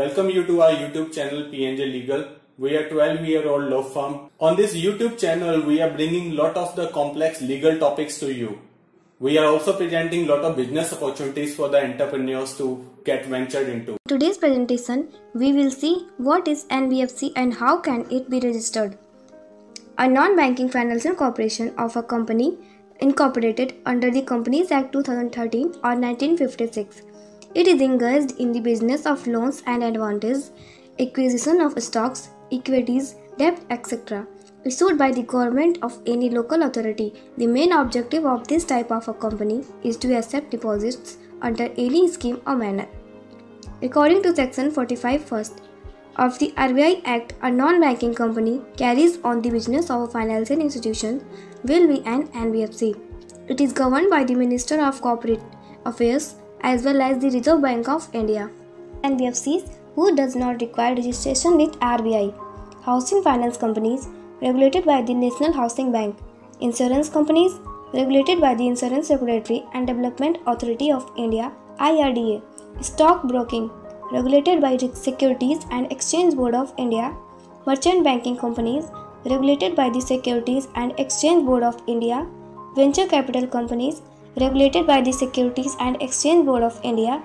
Welcome you to our YouTube channel PNJ Legal. We are 12-year-old law firm. On this YouTube channel, we are bringing lot of the complex legal topics to you. We are also presenting lot of business opportunities for the entrepreneurs to get ventured into. In today's presentation, we will see what is NBFC and how can it be registered. A non-banking financial corporation of a company incorporated under the Companies Act 2013 or 1956. It is engaged in the business of loans and advances, acquisition of stocks, equities, debt, etc. Issued by the government of any local authority. The main objective of this type of a company is to accept deposits under any scheme or manner. According to Section 45 first of the RBI Act, a non-banking company carries on the business of a financial institution will be an NBFC. It is governed by the Minister of Corporate Affairs as well as the Reserve Bank of India. NBFCs who does not require registration with RBI. Housing finance companies regulated by the National Housing Bank. Insurance companies regulated by the Insurance Regulatory and Development Authority of India IRDA. Stock broking regulated by the Securities and Exchange Board of India. Merchant banking companies regulated by the Securities and Exchange Board of India. Venture capital companies regulated by the Securities and Exchange Board of India.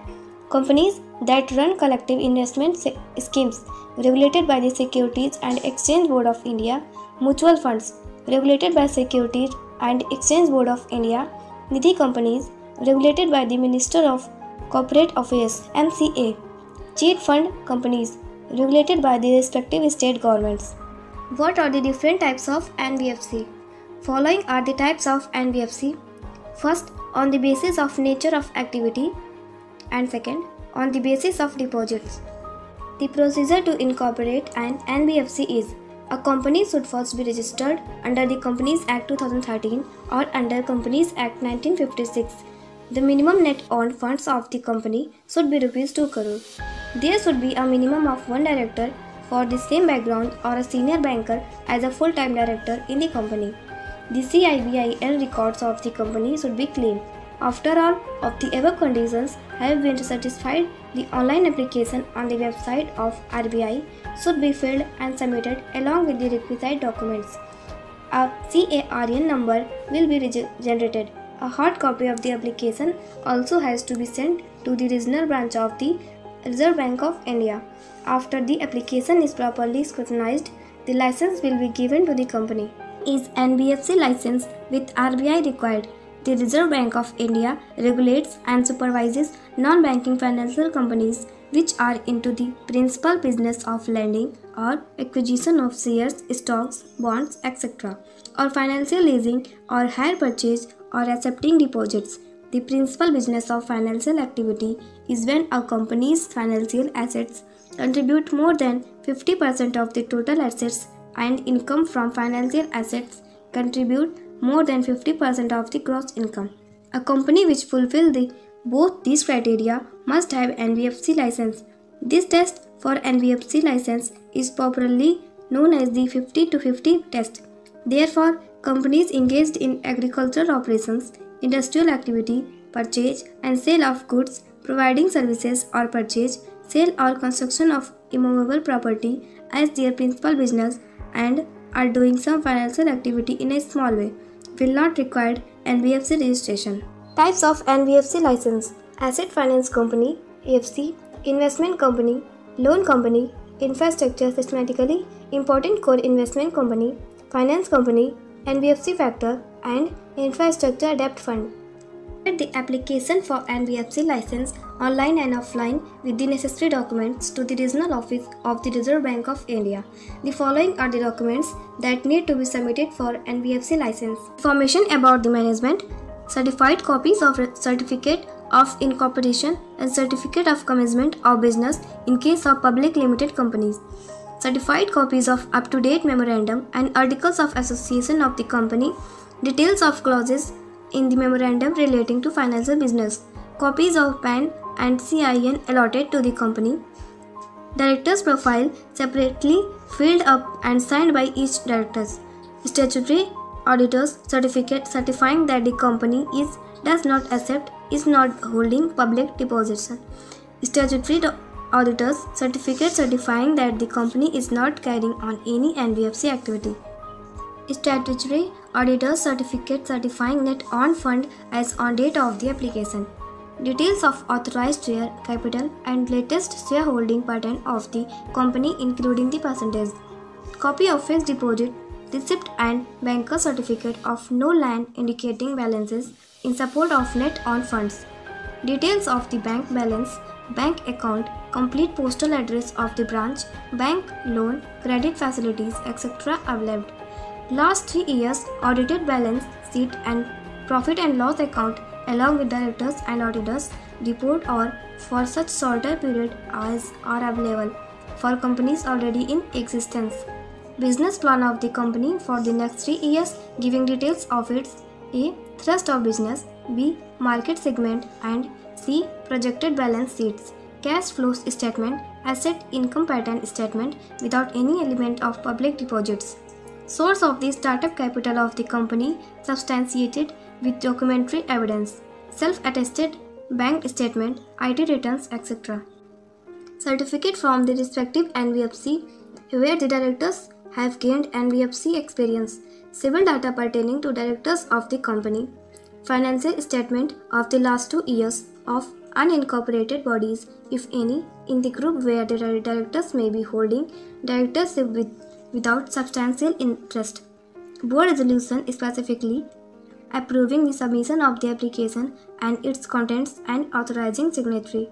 Companies that run collective investment schemes regulated by the Securities and Exchange Board of India. Mutual funds regulated by Securities and Exchange Board of India. Nidhi companies regulated by the Minister of Corporate Affairs MCA. Cheat fund companies regulated by the respective state governments. What are the different types of NBFC? Following are the types of NBFC. First, on the basis of nature of activity, and second, on the basis of deposits. The procedure to incorporate an NBFC is: a company should first be registered under the Companies Act 2013 or under Companies Act 1956. The minimum net owned funds of the company should be ₹2 crore. There should be a minimum of one director for the same background or a senior banker as a full-time director in the company. The CIBIL records of the company should be clean. After all of the above conditions have been satisfied, the online application on the website of RBI should be filled and submitted along with the requisite documents. A CARN number will be generated. A hard copy of the application also has to be sent to the regional branch of the Reserve Bank of India. After the application is properly scrutinized, the license will be given to the company. Is NBFC license with RBI required? The Reserve Bank of India regulates and supervises non-banking financial companies which are into the principal business of lending or acquisition of shares, stocks, bonds, etc. or financial leasing or hire purchase or accepting deposits. The principal business of financial activity is when a company's financial assets contribute more than 50% of the total assets and income from financial assets contribute more than 50% of the gross income. A company which fulfills both these criteria must have NBFC license. This test for NBFC license is popularly known as the 50-50 test. Therefore, companies engaged in agricultural operations, industrial activity, purchase and sale of goods, providing services or purchase, sale or construction of immovable property as their principal business and are doing some financial activity in a small way will not require NBFC registration. Types of NBFC license: Asset Finance Company AFC, Investment Company, Loan Company, Infrastructure Systematically Important Core Investment Company, Finance Company, NBFC Factor and Infrastructure Debt Fund. The application for NBFC license online and offline with the necessary documents to the regional office of the Reserve Bank of India. The following are the documents that need to be submitted for NBFC license. Information about the management, certified copies of certificate of incorporation and certificate of commencement of business in case of public limited companies. Certified copies of up-to-date memorandum and articles of association of the company, details of clauses in the memorandum relating to financial business, copies of PAN and CIN allotted to the company, director's profile separately filled up and signed by each director, statutory auditor's certificate certifying that the company does not accept, is not holding public deposits, statutory Auditor's certificate certifying that the company is not carrying on any NBFC activity. Statutory auditor's certificate certifying net on fund as on date of the application. Details of authorized share capital and latest shareholding pattern of the company including the percentage. Copy of fixed deposit receipt and banker certificate of no land indicating balances in support of net on funds. Details of the bank balance, bank account, complete postal address of the branch, bank loan, credit facilities, etc. available. Last 3 years audited balance sheet and profit and loss account along with directors and auditors report or for such shorter period as are available for companies already in existence. Business plan of the company for the next 3 years giving details of its A. Thrust of business, B. Market segment and C. Projected balance sheets, cash flows statement, asset income pattern statement without any element of public deposits. Source of the startup capital of the company substantiated with documentary evidence, self-attested bank statement, IT returns, etc. Certificate from the respective NBFC where the directors have gained NBFC experience, civil data pertaining to directors of the company, financial statement of the last 2 years of unincorporated bodies, if any, in the group where the directors may be holding directorship without substantial interest. Board resolution specifically approving the submission of the application and its contents and authorizing signatory.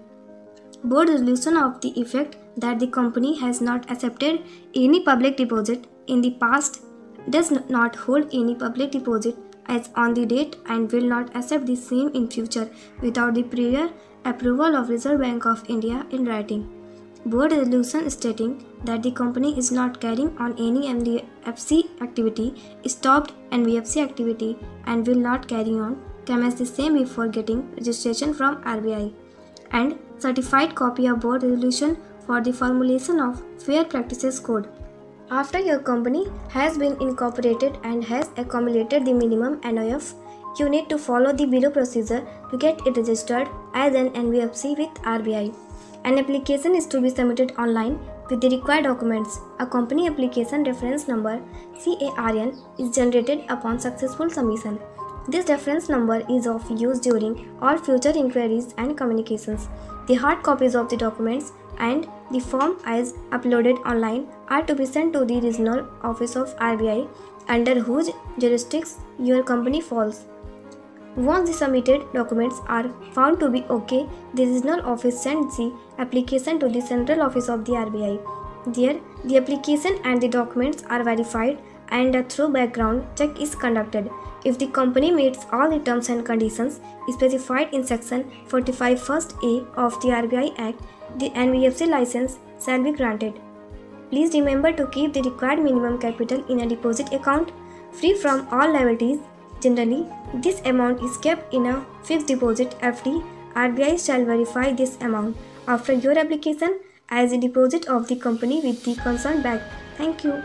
Board resolution of the effect that the company has not accepted any public deposit in the past, does not hold any public deposit as on the date and will not accept the same in future without the prior approval of Reserve Bank of India in writing. Board resolution stating that the company is not carrying on any NBFC activity, stopped NBFC activity and will not carry on, commence the same before getting registration from RBI. And certified copy of board resolution for the formulation of Fair Practices Code. After your company has been incorporated and has accumulated the minimum NOF, you need to follow the below procedure to get it registered as an NBFC with RBI. An application is to be submitted online with the required documents. A company application reference number CARN is generated upon successful submission. This reference number is of use during all future inquiries and communications. The hard copies of the documents and the form as uploaded online are to be sent to the regional office of RBI under whose jurisdiction your company falls. Once the submitted documents are found to be okay, the regional office sends the application to the central office of the RBI. There, the application and the documents are verified and a thorough background check is conducted. If the company meets all the terms and conditions specified in Section 45 First A of the RBI Act, the NBFC license shall be granted. Please remember to keep the required minimum capital in a deposit account free from all liabilities. Generally, this amount is kept in a fixed deposit FD. RBI shall verify this amount after your application as a deposit of the company with the concerned bank. Thank you.